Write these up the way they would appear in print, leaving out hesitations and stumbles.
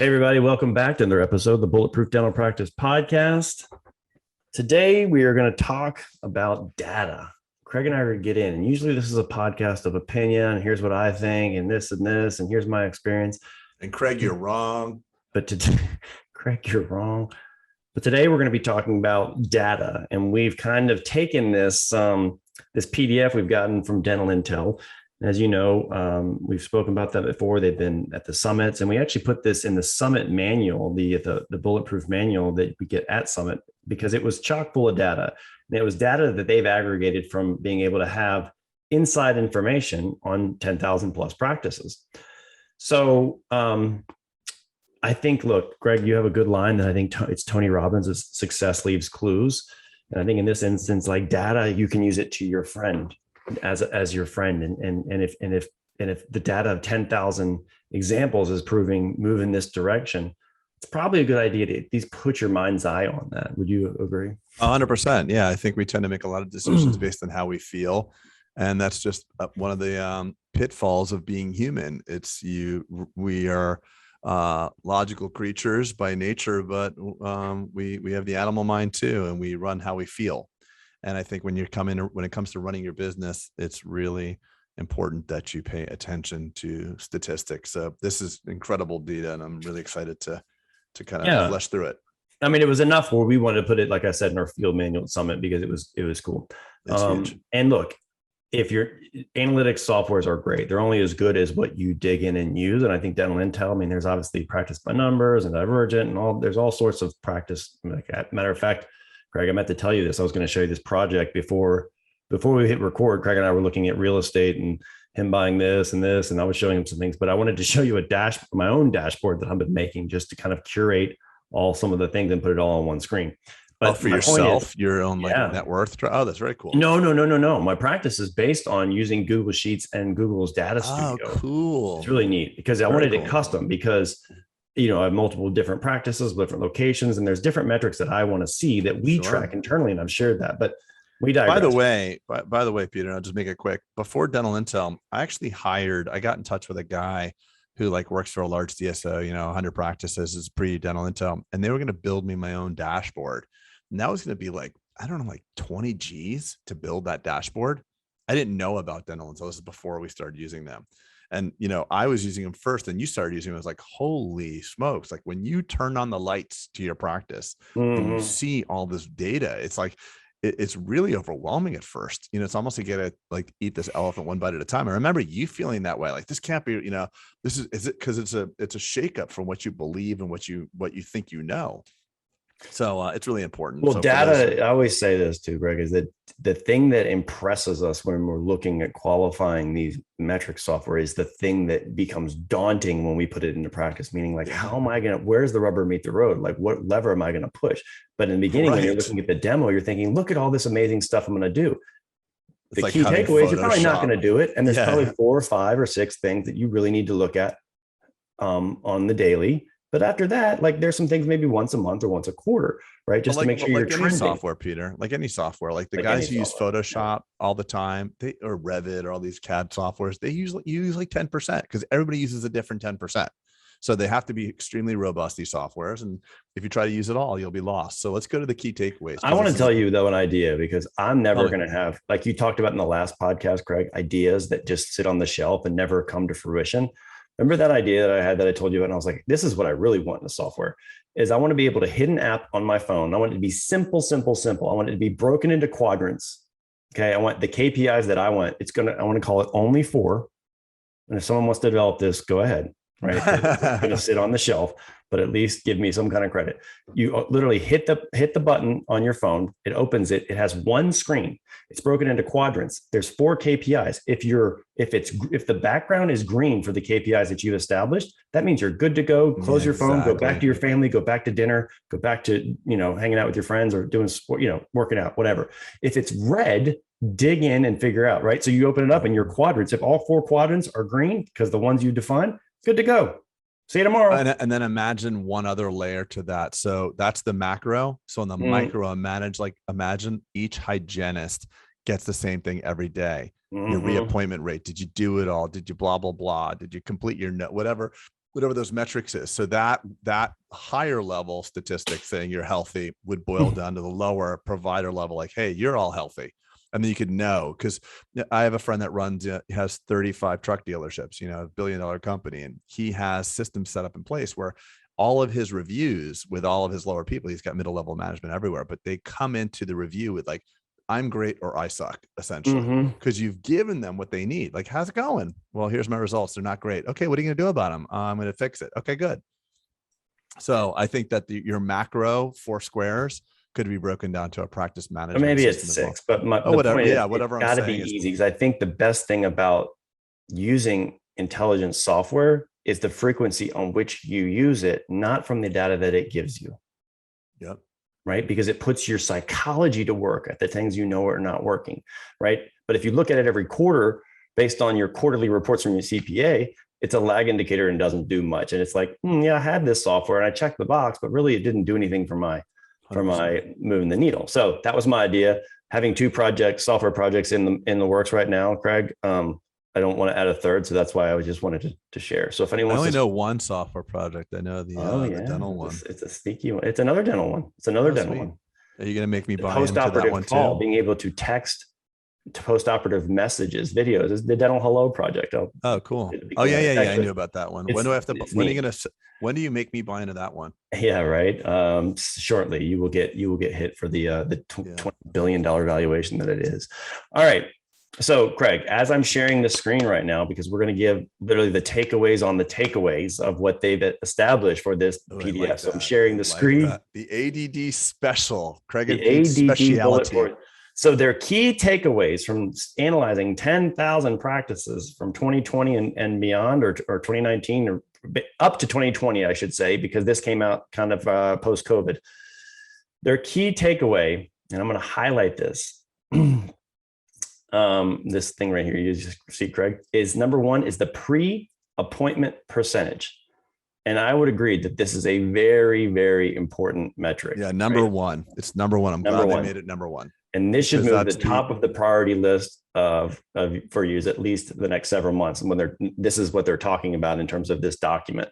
Hey, everybody, welcome back to another episode of the Bulletproof Dental Practice Podcast. Today, we are going to talk about data. Craig and I are going to get in, and usually this is a podcast of opinion. Here's what I think, and this, and here's my experience. And Craig, you're wrong. But today, Craig, you're wrong. But today, we're going to be talking about data, and we've kind of taken this this PDF we've gotten from Dental Intel. As you know, we've spoken about that before. They've been at the summits, and we actually put this in the summit manual, the Bulletproof manual that we get at Summit, because it was chock full of data. And it was data that they've aggregated from being able to have inside information on 10,000 plus practices. So I think, look, Greg, you have a good line that I think it's Tony Robbins' success leaves clues. And I think in this instance, like data, you can use it to your friend. As your friend, and if the data of 10,000 examples is moving this direction, it's probably a good idea to at least put your mind's eye on that. Would you agree? 100%. Yeah, I think we tend to make a lot of decisions based on how we feel, and that's just one of the pitfalls of being human. We are logical creatures by nature, but we have the animal mind too, and we run how we feel. And I think when it comes to running your business, it's really important that you pay attention to statistics. So this is incredible data, and I'm really excited to kind of flesh through it. I mean, it was enough where we wanted to put it, like I said, in our field manual summit because it was cool. Huge. And look, if your analytics softwares are great, they're only as good as what you dig in and use. And I think Dental Intel, I mean, there's obviously practice by numbers and Divergent and there's all sorts of practice. Matter of fact, Craig, I meant to tell you this. I was going to show you this project before we hit record. Craig and I were looking at real estate and him buying this, and I was showing him some things. But I wanted to show you my own dashboard that I've been making just to kind of curate some of the things and put it all on one screen. But for yourself, your own net worth. Oh, that's very cool. No. My practice is based on using Google Sheets and Google's Data Studio. Oh, cool. It's really neat because I wanted it custom because I have multiple different practices, different locations, and there's different metrics that I want to see that we track internally, and I've shared that. But we digress. By the way, Peter, I'll just make it quick. Before Dental Intel, I got in touch with a guy who works for a large DSO, 100 practices, is pre-Dental Intel, and they were going to build me my own dashboard. And that was going to be 20 G's to build that dashboard. I didn't know about Dental Intel. This is before we started using them. And, I was using them first and you started using them. I was like, holy smokes. Like when you turn on the lights to your practice and you see all this data, it's it's really overwhelming at first. It's almost like you gotta eat this elephant one bite at a time. I remember you feeling that way. This can't be, is it because it's a shakeup from what you believe and what you think. So it's really important. Well, data, I always say this too, Greg, is that the thing that impresses us when we're looking at qualifying these metric software is the thing that becomes daunting when we put it into practice, meaning how am I where's the rubber meet the road? What lever am I going to push? But in the beginning, when you're looking at the demo, you're thinking, look at all this amazing stuff I'm going to do. The key takeaways, you're probably not going to do it. And there's probably 4 or 5 or 6 things that you really need to look at on the daily. But after that, there's some things maybe once a month or once a quarter, right? Just to make sure you're trending. Any software, Peter, any software, the guys who use Photoshop all the time, or Revit or all these CAD softwares, they use 10% because everybody uses a different 10%. So they have to be extremely robust, these softwares. And if you try to use it all, you'll be lost. So let's go to the key takeaways. I want to tell you though, an idea, because I'm never going to have, like you talked about in the last podcast, Craig, ideas that just sit on the shelf and never come to fruition. Remember that idea that I had that I told you about? And I was like, this is what I really want in the software is I want to be able to hit an app on my phone. I want it to be simple. I want it to be broken into quadrants. Okay. I want the KPIs that I want. I want to call it only 4. And if someone wants to develop this, go ahead. Right. It's going to sit on the shelf, but at least give me some kind of credit. You literally hit the button on your phone. It opens it. It has one screen. It's broken into quadrants. There's 4 KPIs. If the background is green for the KPIs that you've established, that means you're good to go. Close your phone, go back to your family, go back to dinner, go back to, hanging out with your friends or doing sport, working out, whatever. If it's red, dig in and figure out, right? So you open it up and your quadrants, if all 4 quadrants are green, because the ones you define, good to go. See you tomorrow. And then imagine one other layer to that. So that's the macro. So in the micro, imagine each hygienist gets the same thing every day. Your reappointment rate. Did you do it all? Did you blah, blah, blah? Did you complete your note? Whatever. whatever those metrics is. So that higher level statistic saying you're healthy would boil down to the lower provider level, like, hey, you're all healthy. And then you could know, because I have a friend that runs, he has 35 truck dealerships, you know, a $1 billion company, and he has systems set up in place where all of his reviews with all of his lower people, he's got middle level management everywhere, but they come into the review with like, I'm great or I suck, essentially, because you've given them what they need. Like, how's it going? Well, here's my results. They're not great. Okay, what are you going to do about them? I'm going to fix it. Okay, good. So I think that your macro 4 squares could be broken down to a practice management. Or maybe it's 6, but whatever. Point yeah, is, whatever. It's got to be easy, because I think the best thing about using intelligence software is the frequency on which you use it, not from the data that it gives you. Yep. Right? Because it puts your psychology to work at the things you know are not working. Right. But if you look at it every quarter based on your quarterly reports from your CPA, it's a lag indicator and doesn't do much. And it's like, yeah, I had this software and I checked the box, but really it didn't do anything for my 100%. Moving the needle. So that was my idea. Having 2 software projects in the works right now, Craig. I don't want to add a third, so that's why I just wanted to share. So if anyone, I only know one software project. I know the dental one. It's a sneaky one. It's another dental one. It's another dental one. Are you going to make me buy into that one too? Being able to text to post-operative messages, videos is the Dental Hello project. Oh, cool. Oh yeah. I knew about that one. When do I have to? When do you make me buy into that one? Yeah, right. Shortly, you will get hit for the $20 billion valuation that it is. All right. So, Craig, as I'm sharing the screen right now, because we're going to give literally the takeaways on the takeaways of what they've established for this PDF. Like, so I'm sharing the screen. The ADD special, Craig, the ADD speciality. So their key takeaways from analyzing 10,000 practices from 2020 and beyond, or 2019, or up to 2020, I should say, because this came out kind of post-COVID. Their key takeaway, and I'm going to highlight this, this thing right here, you just see, Craig, is number 1 is the pre-appointment percentage. And I would agree that this is a very, very important metric. Yeah, number 1. It's number 1. I'm glad they made it number 1. And this should move to the top of the priority list for you at least the next several months. And this is what they're talking about in terms of this document.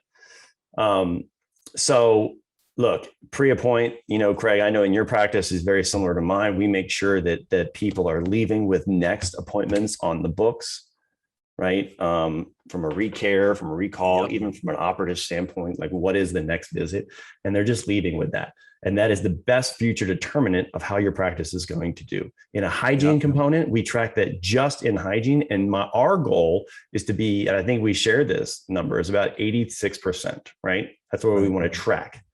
So look, pre-appoint, Craig, I know in your practice is very similar to mine. We make sure that people are leaving with next appointments on the books, right? From a recare, from a recall, even from an operative standpoint, like what is the next visit? And they're just leaving with that. And that is the best future determinant of how your practice is going to do. In a hygiene component, we track that just in hygiene. And our goal is to be, and I think we share this number, is about 86%, right? That's what we want to track.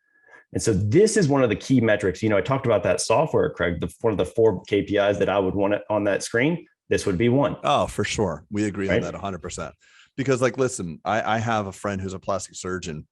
And so this is one of the key metrics. I talked about that software, Craig, one of the 4 KPIs that I would want it on that screen. This would be one. Oh, for sure. We agree on that 100%. Because listen, I have a friend who's a plastic surgeon,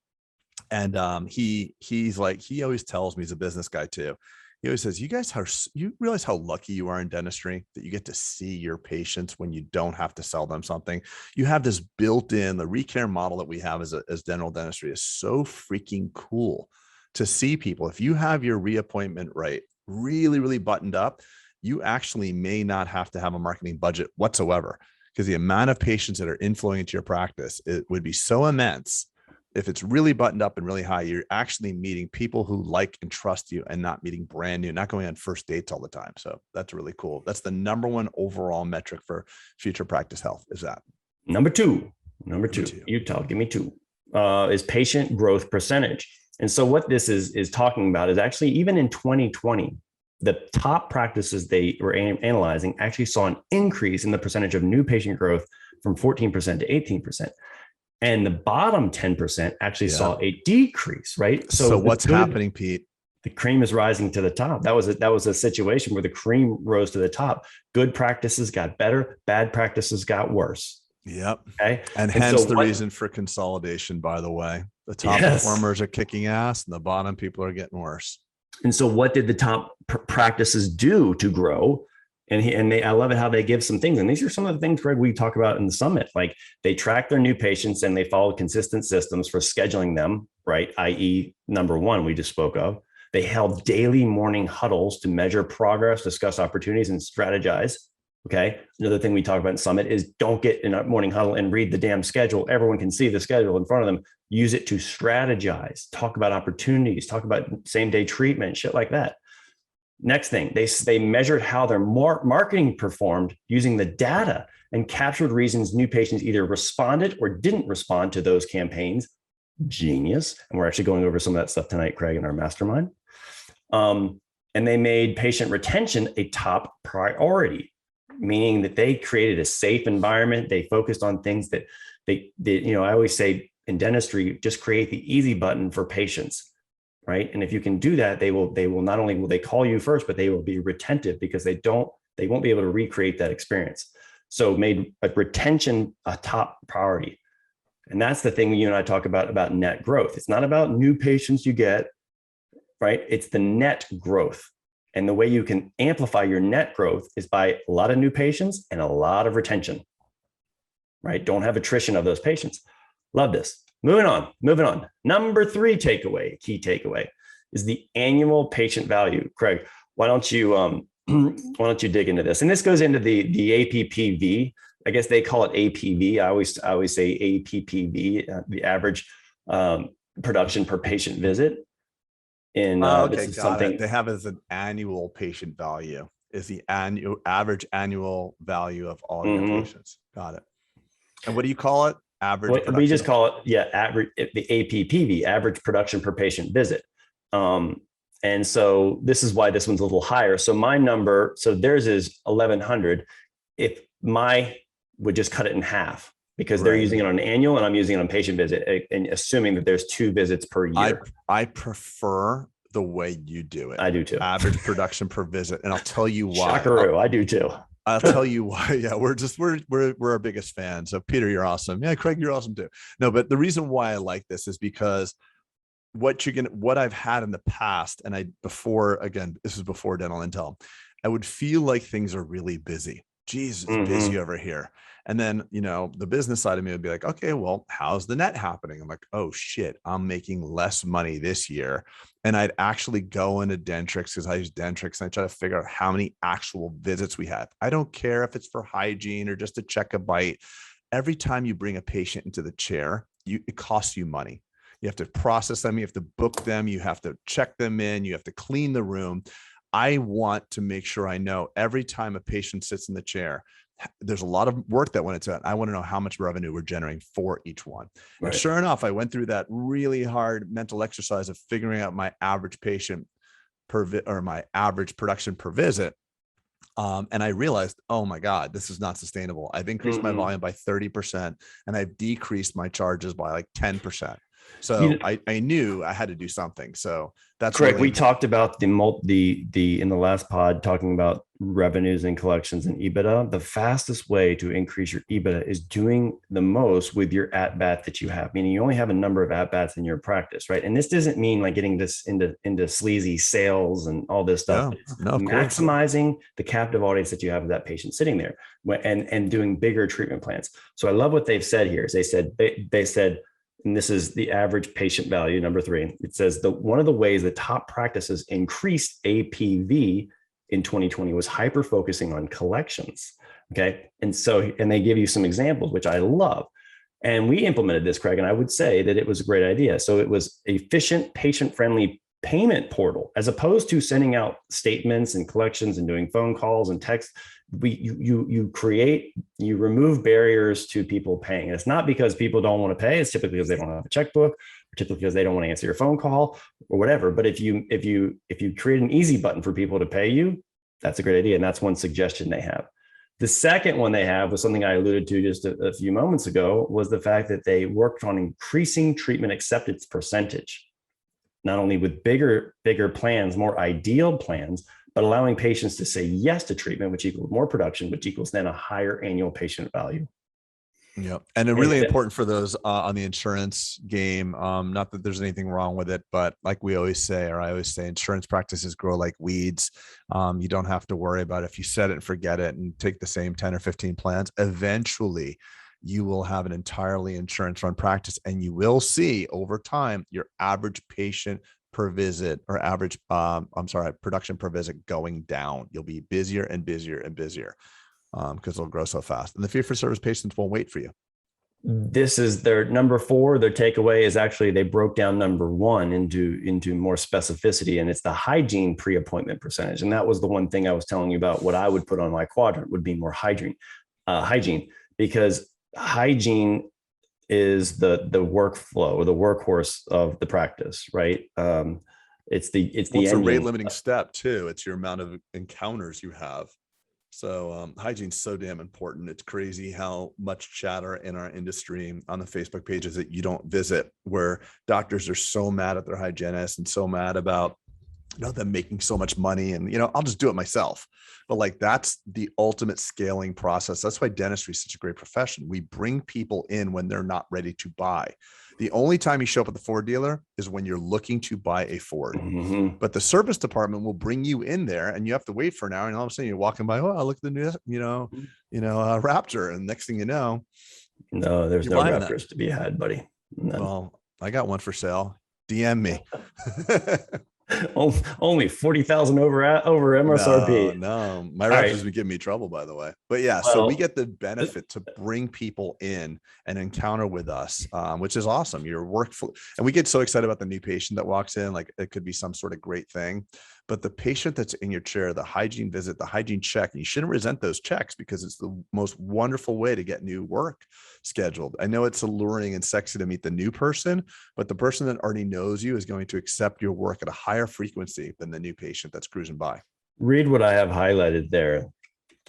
and he's like, he always tells me, he's a business guy too. He always says, you realize how lucky you are in dentistry that you get to see your patients when you don't have to sell them something. You have this built-in, the recare model that we have as dental dentistry is so freaking cool to see people. If you have your reappointment rate really, really buttoned up, you actually may not have to have a marketing budget whatsoever, because the amount of patients that are inflowing into your practice, it would be so immense. If it's really buttoned up and really high, you're actually meeting people who like and trust you, and not meeting brand new, not going on first dates all the time. So that's really cool. That's the number 1 overall metric for future practice health, is that. Number two, Utah, give me 2, is patient growth percentage. And so what this is talking about is actually, even in 2020, the top practices they were analyzing actually saw an increase in the percentage of new patient growth from 14% to 18%. And the bottom 10% actually saw a decrease, right? So what's happening, Pete? The cream is rising to the top. That was a situation where the cream rose to the top. Good practices got better. Bad practices got worse. Yep. Okay. And hence the reason for consolidation, by the way. The top performers are kicking ass, and the bottom people are getting worse. And so what did the top practices do to grow? I love it how they give some things. And these are some of the things, Greg, we talk about in the summit. Like, they track their new patients and they follow consistent systems for scheduling them, right? i.e. number 1, we just spoke of. They held daily morning huddles to measure progress, discuss opportunities, and strategize. Okay. Another thing we talk about in Summit is don't get in a morning huddle and read the damn schedule. Everyone can see the schedule in front of them. Use it to strategize, talk about opportunities, talk about same day treatment, shit like that. Next thing, they measured how their marketing performed using the data and captured reasons new patients either responded or didn't respond to those campaigns. Genius. And we're actually going over some of that stuff tonight, Craig, in our mastermind. And they made patient retention a top priority, meaning that they created a safe environment. They focused on things that they I always say in dentistry, just create the easy button for patients, right? And if you can do that, they will not only will they call you first, but they will be retentive because they won't be able to recreate that experience. So made retention a top priority. And that's the thing you and I talk about net growth. It's not about new patients you get, right? It's the net growth. And the way you can amplify your net growth is by a lot of new patients and a lot of retention, right? Don't have attrition of those patients. Love this. Moving on. Number 3 takeaway, key takeaway, is the annual patient value. Craig, why don't you dig into this? And this goes into the APPV. I guess they call it APV. I always say APPV, the average production per patient visit. And okay, this is got something it. They have as an annual patient value is the average annual value of all your patients. Got it. And what do you call it? Average. We just call it average, the APPV, average production per patient visit. And so this is why this one's a little higher. So my number, so theirs is 1,100. If my would just cut it in half because they're using it on an annual and I'm using it on patient visit, and assuming that there's 2 visits per year. I prefer the way you do it. I do too. Average production per visit. And I'll tell you why. Shakaru, I do too. I'll tell you why. Yeah, we're our biggest fans. So Peter, you're awesome. Yeah, Craig, you're awesome too. No, but the reason why I like this is because what I've had in the past, and this is before Dental Intel, I would feel like things are really busy. Jesus, busy over here. And then, the business side of me would be like, okay, well, how's the net happening? I'm like, oh shit, I'm making less money this year. And I'd actually go into Dentrix because I use Dentrix and I try to figure out how many actual visits we have. I don't care if it's for hygiene or just to check a bite. Every time you bring a patient into the chair, it costs you money. You have to process them. You have to book them. You have to check them in. You have to clean the room. I want to make sure I know every time a patient sits in the chair, there's a lot of work that went into it. I want to know how much revenue we're generating for each one. Right. And sure enough, I went through that really hard mental exercise of figuring out my average patient or my average production per visit. And I realized, oh my God, this is not sustainable. I've increased my volume by 30% and I've decreased my charges by like 10%. So I knew I had to do something. So that's correct. We talked about the in the last pod, talking about revenues and collections and Ebitda. The fastest way to increase your Ebitda is doing the most with your at bat that you have, meaning you only have a number of at bats in your practice, right? And this doesn't mean like getting this into sleazy sales and all this stuff. No, maximizing the captive audience that you have of that patient sitting there and doing bigger treatment plans. So I love what they've said here. Is they said, and this is the average patient value, number 3. It says one of the ways the top practices increased APV in 2020 was hyper focusing on collections. Okay. And they give you some examples, which I love. And we implemented this, Craig, and I would say that it was a great idea. So it was efficient, patient-friendly payment portal, as opposed to sending out statements and collections and doing phone calls and text. You remove barriers to people paying. And it's not because people don't want to pay. It's typically because they don't have a checkbook, or typically because they don't want to answer your phone call or whatever. But if you create an easy button for people to pay you, that's a great idea. And that's one suggestion they have. The second one they have was something I alluded to just a few moments ago, was the fact that they worked on increasing treatment acceptance percentage, not only with bigger plans, more ideal plans, but allowing patients to say yes to treatment, which equals more production, which equals then a higher annual patient value. Yeah. And really important for those on the insurance game. Not that there's anything wrong with it, but like I always say, insurance practices grow like weeds. You don't have to worry about if you set it and forget it and take the same 10 or 15 plans. Eventually, you will have an entirely insurance run practice, and you will see over time your average patient per visit or production per visit going down. You'll be busier and busier and busier. because it'll grow so fast. And the fee-for-service patients won't wait for you. This is their number 4. Their takeaway is actually they broke down number 1 into more specificity, and it's the hygiene pre-appointment percentage. And that was the one thing I was telling you about. What I would put on my quadrant would be more hygiene, because hygiene is the workflow or the workhorse of the practice, right? It's a rate limiting step too. It's your amount of encounters you have. So hygiene's so damn important. It's crazy how much chatter in our industry on the Facebook pages that you don't visit, where doctors are so mad at their hygienists and so mad about them making so much money, and I'll just do it myself. But like, that's the ultimate scaling process. That's why dentistry is such a great profession. We bring people in when they're not ready to buy. The only time you show up at the Ford dealer is when you're looking to buy a Ford. Mm-hmm. But the service department will bring you in there, and you have to wait for an hour. And all of a sudden, you're walking by. Oh, look at the new, Raptor, and next thing you know, no, there's no Raptors to be had, buddy. None. Well, I got one for sale. DM me. Only 40,000 over MSRP. No, my Raptors would give me trouble, by the way. But yeah, so we get the benefit to bring people in and encounter with us, which is awesome. Your workflow, and we get so excited about the new patient that walks in, like it could be some sort of great thing. But the patient that's in your chair, the hygiene visit, the hygiene check, and you shouldn't resent those checks, because it's the most wonderful way to get new work scheduled. I know it's alluring and sexy to meet the new person, but the person that already knows you is going to accept your work at a higher frequency than the new patient that's cruising by. Read what I have highlighted there.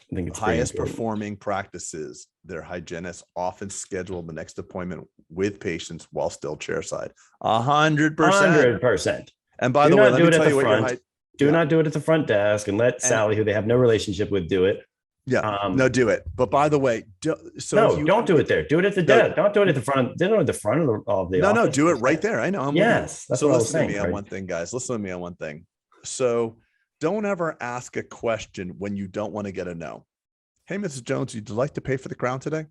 I think it's highest performing practices. Their hygienists often schedule the next appointment with patients while still chairside. 100%. 100%. And by the way, let me tell you what do not do it at the front desk, and let Sally, who they have no relationship with, do it. Yeah, no, do it. But by the way, don't do it there. Do it at the desk. Don't do it at the front. Don't do it at the front of the office. No, do it right there. I know. Yes, that's what I was saying. Listen to me on one thing, guys. Listen to me on one thing. So don't ever ask a question when you don't want to get a no. Hey, Mrs. Jones, would you like to pay for the crown today?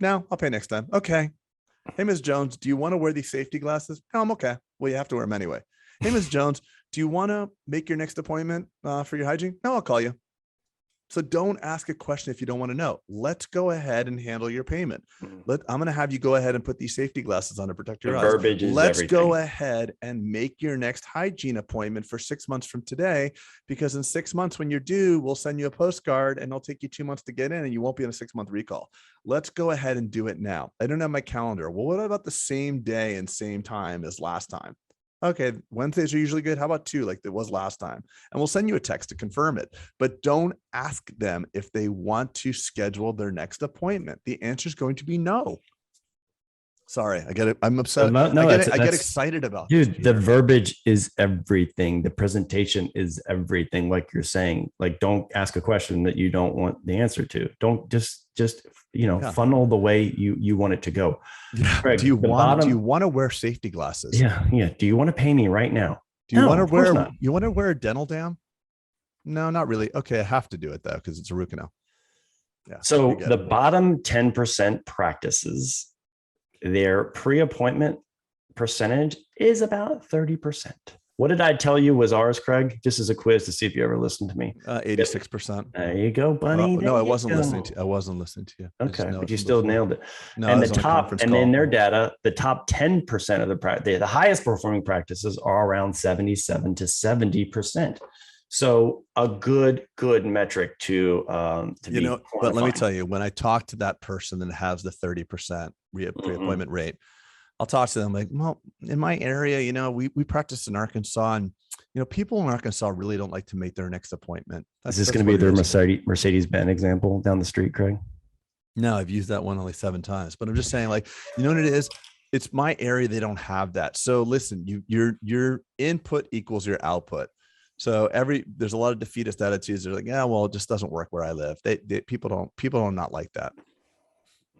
No, I'll pay next time. Okay. Hey, Ms. Jones, do you want to wear these safety glasses? No, I'm okay. Well, you have to wear them anyway. Hey, Ms. Jones, do you want to make your next appointment for your hygiene? No, I'll call you. So don't ask a question if you don't want to know. Let's go ahead and handle your payment. I'm going to have you go ahead and put these safety glasses on to protect your eyes. Verbiage is Let's everything. go ahead and make your next hygiene appointment for 6 months from today, because in 6 months when you're due, we'll send you a postcard and it'll take you 2 months to get in, and you won't be on a 6-month recall. Let's go ahead and do it now. I don't have my calendar. Well, what about the same day and same time as last time? Okay, Wednesdays are usually good. How about 2, like it was last time? And we'll send you a text to confirm it. But don't ask them if they want to schedule their next appointment. The answer is going to be no. Sorry, I get it. I'm upset. I get excited about dude. The verbiage is everything. The presentation is everything. Like you're saying, like don't ask a question that you don't want the answer to. Don't just funnel the way you want it to go. Yeah. Greg, do you want to wear safety glasses? Yeah. Do you want to pay me right now? Do you want to wear a dental dam? No, not really. Okay, I have to do it though because it's a root canal. Yeah. So the bottom 10% practices, their pre-appointment percentage is about 30%. What did I tell you was ours, Craig? Just as a quiz to see if you ever listened to me. 86%. There you go, buddy. No, I wasn't listening to you. I wasn't listening to you. Okay, but you still nailed it. No, and the top, and in their data, the top 10% of the highest performing practices are around 77 to 70%. So a good metric to but let me tell you, when I talk to that person that has the 30% pre-appointment rate, I'll talk to them like, well, in my area, we practice in Arkansas, and people in Arkansas really don't like to make their next appointment. Is this going to be their Mercedes-Benz example down the street, Craig? No, I've used that one only 7 times, but I'm just saying, like, you know what it is? It's my area. They don't have that. So listen, your input equals your output. So there's a lot of defeatist attitudes. They're like, yeah, well, it just doesn't work where I live. People don't not like that,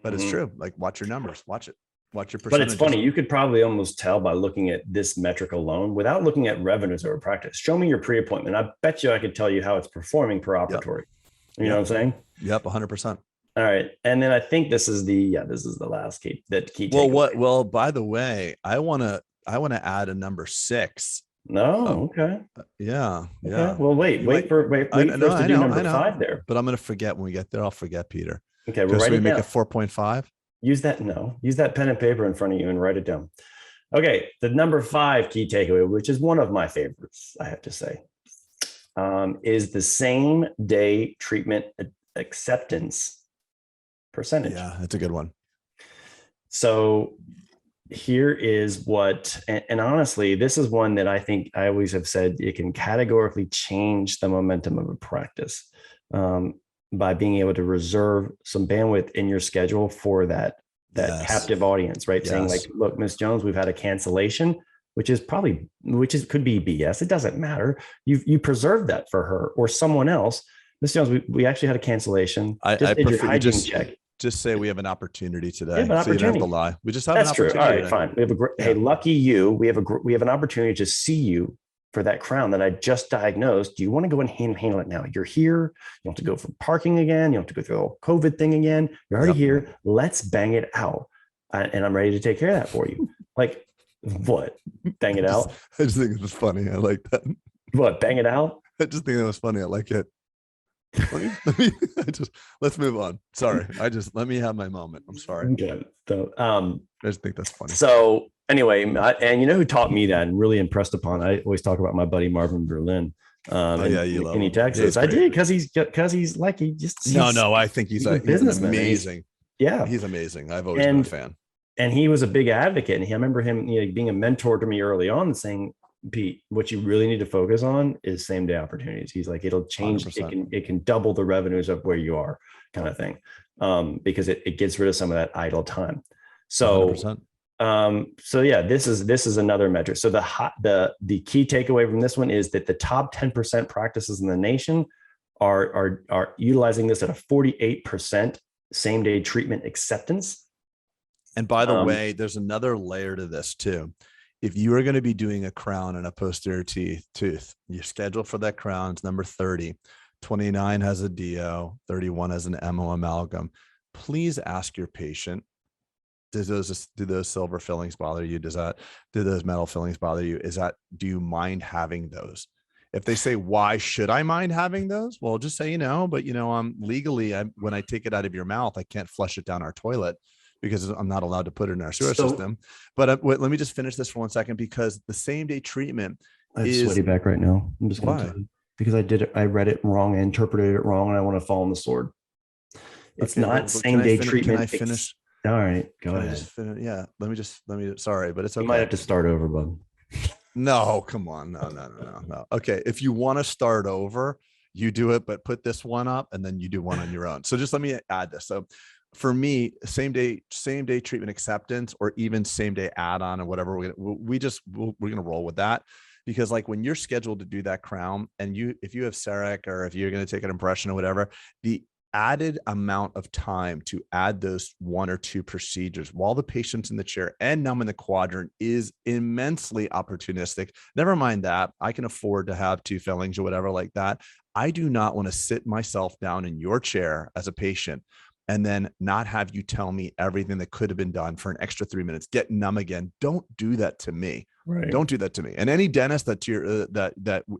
but it's true. Like, watch your numbers, watch it, watch your percentages. But it's funny. You could probably almost tell by looking at this metric alone without looking at revenues over practice. Show me your pre-appointment. I bet you I could tell you how it's performing per operatory. Yep. You know what I'm saying? Yep. 100%. All right. And then I think this is the last key. Well, by the way, I want to add a number 6 No. Okay. Yeah. Okay. Yeah. Well, You might, wait for us to do I number know, 5 there. but I'm going to forget when we get there. I'll forget, Peter. Okay. We'll Because write we it make it down. 4.5. Use that pen and paper in front of you and write it down. Okay. The number 5 key takeaway, which is one of my favorites, I have to say, is the same day treatment acceptance percentage. Yeah, that's a good one. So here is what, and honestly, this is one that I think I always have said it can categorically change the momentum of a practice, by being able to reserve some bandwidth in your schedule for that Yes. captive audience, right? Saying like, look, Miss Jones, we've had a cancellation, which could be BS. It doesn't matter. You preserve that for her or someone else. Miss Jones, we actually had a cancellation. I did your prefer you hygiene check. just say we have an opportunity today. You have an so you don't have to opportunity. lie. We just have That's an true. opportunity. All right, today. fine. We have hey, lucky you. We have an opportunity to see you for that crown that I just diagnosed. Do you want to go and handle it now? You're here. You don't have to go for parking again. You don't have to go through the whole COVID thing again. You're already here. Let's bang it out. And I'm ready to take care of that for you. Like, what? Bang it out? I just think it was funny. I like that. What? Bang it out? I just think that was funny. I like it. Let's move on. Sorry. Let me have my moment. I'm sorry. Okay. So, I just think that's funny. So anyway, and you know who taught me that and really impressed upon? I always talk about my buddy Marvin Berlin. You love him. Texas. I did because he's like no. I think he's amazing. He's amazing. I've always been a fan. And he was a big advocate. And I remember him being a mentor to me early on and saying, Pete, what you really need to focus on is same day opportunities. He's like, it'll change. 100%. It can double the revenues of where you are, kind of thing. Because it gets rid of some of that idle time. So 100%. This is another metric. So the key takeaway from this one is that the top 10% practices in the nation are utilizing this at a 48% same day treatment acceptance. And by the way, there's another layer to this too. If you are going to be doing a crown and a posterior tooth, you're scheduled for that crown. It's number 30. 29 has a DO, 31 has an MO amalgam. Please ask your patient, do those silver fillings bother you? Do those metal fillings bother you? Do you mind having those? If they say, why should I mind having those? Well, just say, but legally, when I take it out of your mouth, I can't flush it down our toilet because I'm not allowed to put it in our sewer system. But let me just finish this for 1 second, because the same day treatment is sweaty back right now. I'm just going to because I read it wrong, I interpreted it wrong, and I want to fall on the sword. It's not same day treatment. Can I finish? All right, go ahead. Let me, sorry, but it's okay. You might have to start over, bud. No, come on. No. Okay. If you want to start over, you do it, but put this one up and then you do one on your own. So just let me add this. So for me, same day treatment acceptance, or even same day add-on or whatever, we're going to roll with that. Because like when you're scheduled to do that crown, and if you have CEREC, or if you're going to take an impression or whatever, the added amount of time to add those 1 or 2 procedures while the patient's in the chair and I'm in the quadrant is immensely opportunistic. Never mind that I can afford to have 2 fillings or whatever like that. I do not want to sit myself down in your chair as a patient and then not have you tell me everything that could have been done for an extra 3 minutes, get numb again. Don't do that to me. Right. Don't do that to me. And any dentist that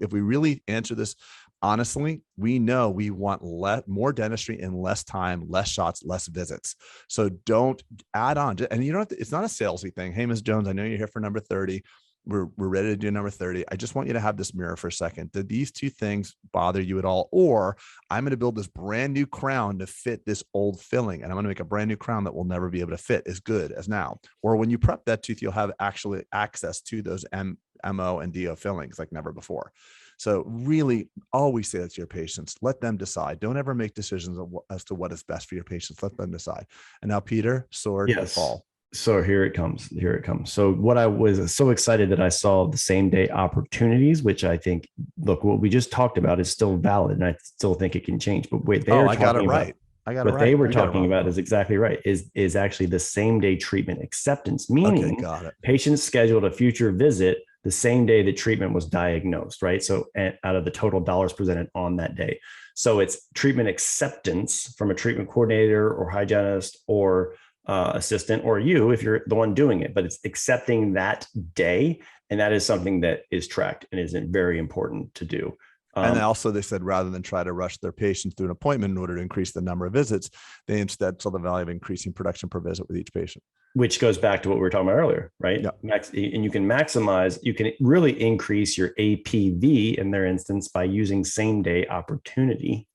if we really answer this honestly, we know we want more dentistry in less time, less shots, less visits. So don't add on. And you don't have to, it's not a salesy thing. Hey, Ms. Jones, I know you're here for number 30. We're ready to do number 30. I just want you to have this mirror for a second. Did these 2 things bother you at all? Or I'm going to build this brand new crown to fit this old filling, and I'm going to make a brand new crown that will never be able to fit as good as now. Or when you prep that tooth, you'll have actually access to those MO and DO fillings like never before. So really always say that to your patients. Let them decide. Don't ever make decisions as to what is best for your patients. Let them decide. And now, Peter, sword and fall. So here it comes. So what I was so excited that I saw the same day opportunities, which I think, look, what we just talked about is still valid, and I still think it can change. But wait, I got it right. What they were talking about is exactly right. Is actually the same day treatment acceptance, meaning patients scheduled a future visit the same day that treatment was diagnosed, right? So out of the total dollars presented on that day. So it's treatment acceptance from a treatment coordinator or hygienist or assistant or you if you're the one doing it, but it's accepting that day. And that is something that is tracked and is very important to do. And then also they said, rather than try to rush their patients through an appointment in order to increase the number of visits, they instead saw the value of increasing production per visit with each patient. Which goes back to what we were talking about earlier, right? Yeah. And you can maximize, you can really increase your APV in their instance by using same day opportunity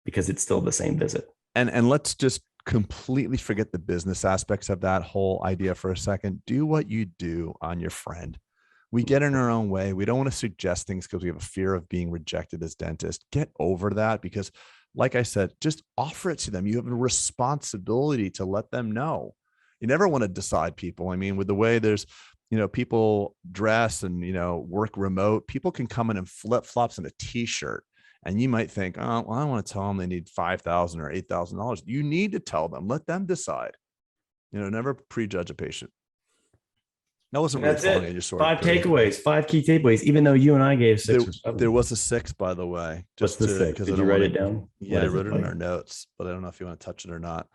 because it's still the same visit. And let's just completely forget the business aspects of that whole idea for a second. Do what you do on your friend. We get in our own way. We don't want to suggest things because we have a fear of being rejected as dentists. Get over that because, like I said, just offer it to them. You have a responsibility to let them know. You never want to decide people. I mean, with the way there's, people dress and, work remote, people can come in and flip-flops and a t-shirt. And you might think, oh, well, I want to tell them they need $5,000 or $8,000. You need to tell them, let them decide, never prejudge a patient. That wasn't really funny. I just five key takeaways, even though you and I gave 6. There was a 6, by the way. What's the 6? Did you write it down? Yeah, I wrote it in our notes, but I don't know if you want to touch it or not.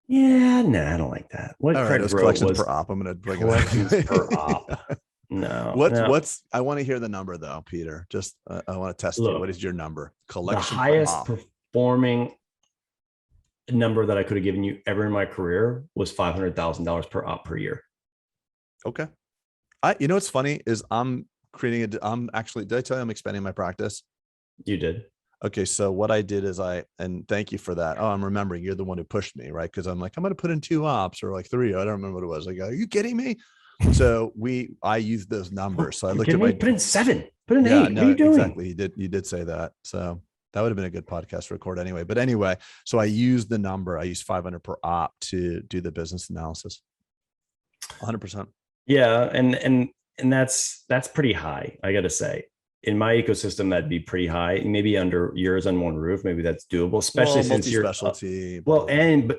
Yeah, I don't like that. What all right, it was collections per op. I'm going to bring collections per op. No. What's I want to hear the number though, Peter. Just I want to test you. What is your number? Collection the highest performing number that I could have given you ever in my career was $500,000 per op per year. Okay. What's funny is I'm actually, did I tell you I'm expanding my practice? You did. Okay. So what I did is and thank you for that. Oh, I'm remembering you're the one who pushed me, right? Cause I'm like, I'm going to put in 2 ops or like 3. I don't remember what it was. Like, are you kidding me? So I used those numbers. So I looked at put in 7, put in 8. No, what are you doing? Exactly. You did say that. So that would have been a good podcast to record anyway. But anyway, so I used the number. I used 500 per op to do the business analysis. 100%. Yeah. And that's pretty high. I got to say, in my ecosystem, that'd be pretty high. Maybe under yours on one roof, maybe that's doable, especially since you're specialty. But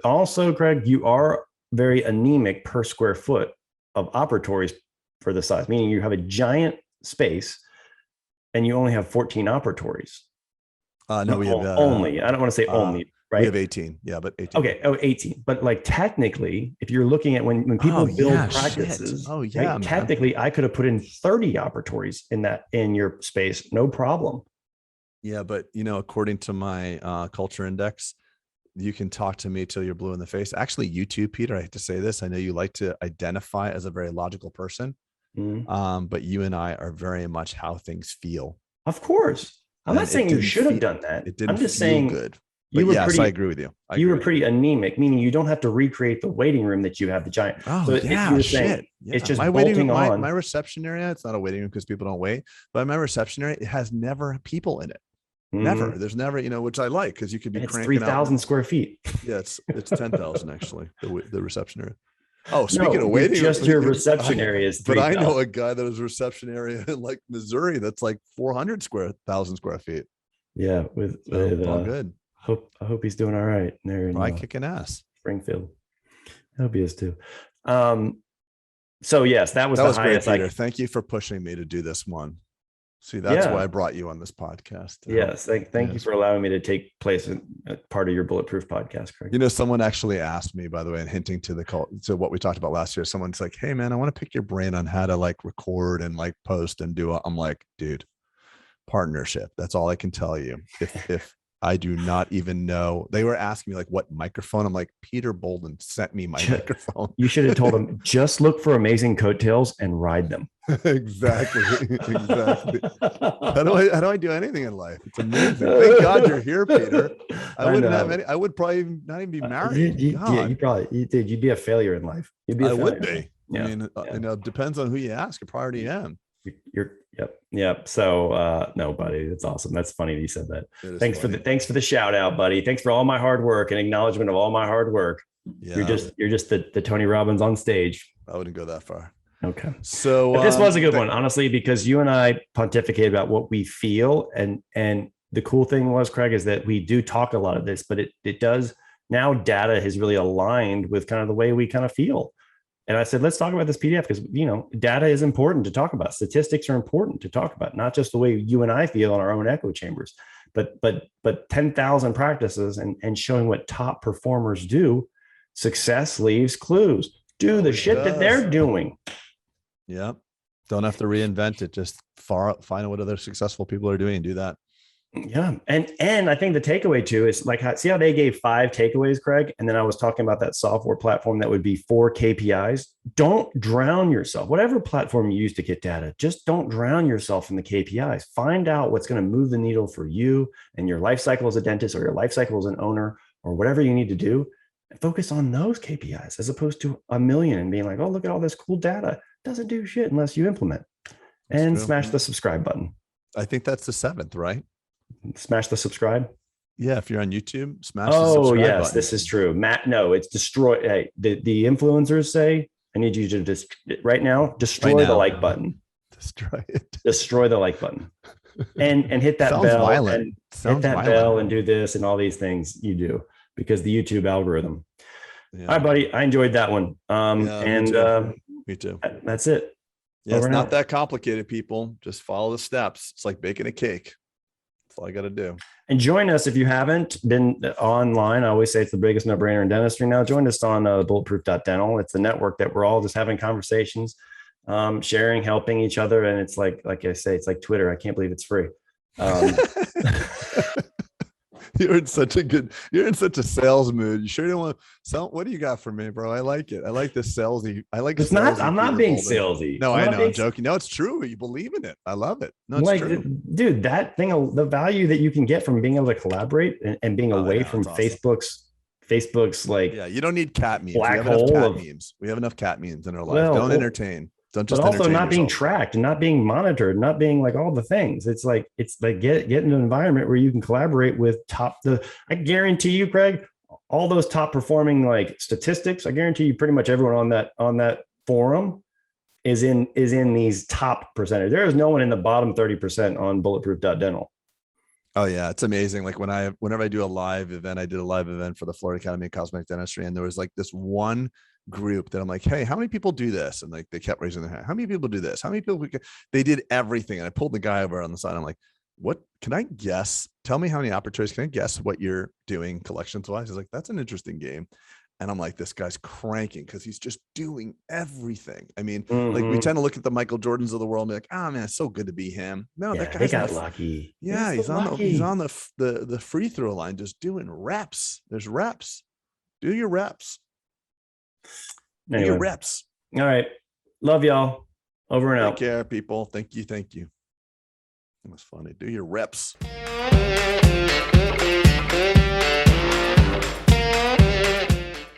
also, Greg, you are very anemic per square foot of operatories for the size, meaning you have a giant space and you only have 14 operatories. No, we have only. I don't want to say only, right? We have 18. Yeah, but 18. Okay. 18. But like technically, if you're looking at when people build practices, right, technically I could have put in 30 operatories in your space, no problem. Yeah, but according to my culture index, you can talk to me till you're blue in the face. Actually, you too, Peter, I hate to say this. I know you like to identify as a very logical person, but you and I are very much how things feel. Of course. I'm not saying you should have done that. I'm just saying good. Yes, I agree with you. You were pretty anemic, meaning you don't have to recreate the waiting room that you have the giant. Oh, so yeah, it's just my bolting waiting room, on. My reception area, it's not a waiting room because people don't wait, but my reception area, it has never people in it. Never. There's never, which I like because you could be cranking 3,000 square feet. Yeah, it's 10,000 actually, the reception area. Oh, speaking of waiting, just your reception area is 3,000. But I know a guy that has a reception area in like Missouri that's like 400,000 square feet. Yeah, all good. I hope he's doing all right there. Probably kicking ass. Springfield. I hope he is too. So yes, that was the highest. Great, Peter. Thank you for pushing me to do this one. See, that's why I brought you on this podcast. Yes. Thank you for allowing me to take place in part of your Bulletproof podcast, Craig. Someone actually asked me, by the way, and hinting to what we talked about last year. Someone's like, hey man, I want to pick your brain on how to like record and like post and do I'm like, dude, partnership. That's all I can tell you. If I do not even know. They were asking me like what microphone. I'm like, Peter Boulden sent me my microphone. You should have told him, just look for amazing coattails and ride them. Exactly. How do I do anything in life? It's amazing. Thank God you're here, Peter. I wouldn't have any. I would probably not even be married. You'd be a failure in life. I would be. Yeah. I mean, it depends on who you ask. I probably am. Yep. So no, buddy, that's awesome. That's funny that you said that. Thanks for the shout out, buddy. Thanks for all my hard work and acknowledgement of all my hard work. Yeah. You're just the Tony Robbins on stage. I wouldn't go that far. Okay. So but this was a good one, honestly, because you and I pontificated about what we feel. And the cool thing was, Craig, is that we do talk a lot of this, but it does now data has really aligned with kind of the way we kind of feel. And I said, let's talk about this PDF because, data is important to talk about. Statistics are important to talk about, not just the way you and I feel in our own echo chambers, but 10,000 practices and showing what top performers do. success leaves clues. Do the shit that they're doing. Yep. Don't have to reinvent it. Just find out what other successful people are doing and do that. Yeah. And I think the takeaway too is like, see how they gave 5 takeaways, Craig? And then I was talking about that software platform that would be 4 KPIs. Don't drown yourself. Whatever platform you use to get data, just don't drown yourself in the KPIs. Find out what's going to move the needle for you and your life cycle as a dentist or your life cycle as an owner or whatever you need to do. And focus on those KPIs as opposed to a million and being like, oh, look at all this cool data. It doesn't do shit unless you implement. And smash the subscribe button. I think that's the 7th, right? Smash the subscribe. Yeah, if you're on YouTube, smash the subscribe yes, button. this is true. Matt, no, it's destroy. Hey, the influencers say, I need you to just right now destroy the like button. Destroy it. Destroy the like button. And hit that bell. And hit that bell and do this and all these things you do because the YouTube algorithm. Yeah. All right, buddy. I enjoyed that one. Me too. That's it. Yeah, it's not that complicated, people. Just follow the steps. It's like baking a cake. That's all I got to do. And join us if you haven't been online. I always say it's the biggest no-brainer in dentistry now. Join us on bulletproof.dental. It's the network that we're all just having conversations, sharing, helping each other. And it's like I say, it's like Twitter. I can't believe it's free. You're in such a sales mood. You sure don't want to sell? What do you got for me, bro? I like it. I like the salesy. I'm not being salesy. No, I know. I'm joking. No, it's true. You believe in it. I love it. No, it's true. Dude, that thing, the value that you can get from being able to collaborate and being away from Facebook's like, yeah, you don't need cat memes. Black hole memes. We have enough cat memes in our life. Don't entertain. Don't just. But also not being tracked and not being monitored, not being like all the things. It's like get in an environment where you can collaborate with I guarantee you, Craig, all those top performing like statistics. I guarantee you, pretty much everyone on that forum is in these top percentage. There is no one in the bottom 30% on bulletproof.dental. Oh yeah, it's amazing. Like whenever I do a live event, I did a live event for the Florida Academy of Cosmetic Dentistry, and there was like this one group that I'm like, hey, how many people do this? And like they kept raising their hand. How many people do this? How many people? They did everything. And I pulled the guy over on the side. I'm like, what? Can I guess? Tell me how many operators. Can I guess what you're doing collections wise? He's like, that's an interesting game. And I'm like, this guy's cranking because he's just doing everything. I mean, like we tend to look at the Michael Jordans of the world and be like, oh man, it's so good to be him. No, that guy got lucky. Yeah, he's on the free throw line just doing reps. There's reps. Do your reps. Anyway. Do your reps. All right. Love y'all. Over and out. Take care, people. Thank you. That was funny. Do your reps.